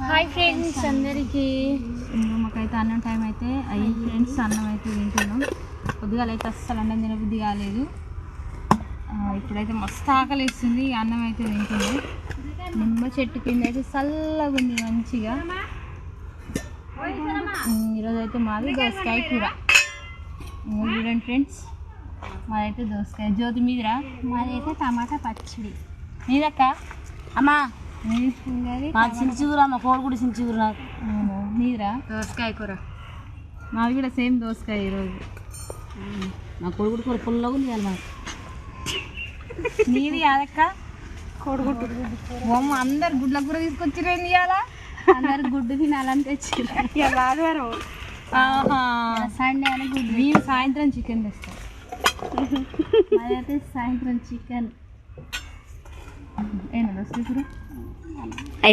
Hi friends అందరికీ. మాకైతే అన్నం టైం అయితే అయ్యింది ఫ్రెండ్స్. అన్నం అయితే తింటున్నాం. పొద్దుగాల అయితే అస్సలు అన్నం తినబుద్ధి కాలేదు. ఇప్పుడైతే మస్తు ఆకలి వేస్తుంది. అన్నం అయితే తింటుంది. నిమ్మ చెట్టు కింద అయితే చల్లగా ఉంది మంచిగా. ఈరోజు అయితే మాది దోసకాయ కూర. చూడండి ఫ్రెండ్స్, మాదైతే దోసకాయ. జ్యోతి మీదిరా? మాదైతే టమాటా పచ్చడి. మీదక్క అమ్మా సించూర, మా కోడి కూడా సించూర. మీరా? దోసకాయ కూర. మాది కూడా సేమ్ దోసకాయ ఈరోజు. మా కొడుకుడు కూర పుల్లగా ఉంది కదా. మాకు నీది కాదక్క కొడుగుడ్డు. బొమ్మ అందరు గుడ్ల కూర తీసుకొచ్చిర్రు. ఏం చేయాలా? అందరు గుడ్డు తినాలని తెచ్చి ఆదివారం సండే అని గుడ్డు. మేము సాయంత్రం చికెన్ తెస్తాం. అదైతే సాయంత్రం చికెన్. ఏనా దోసకాయ కూర అయిపోయింది.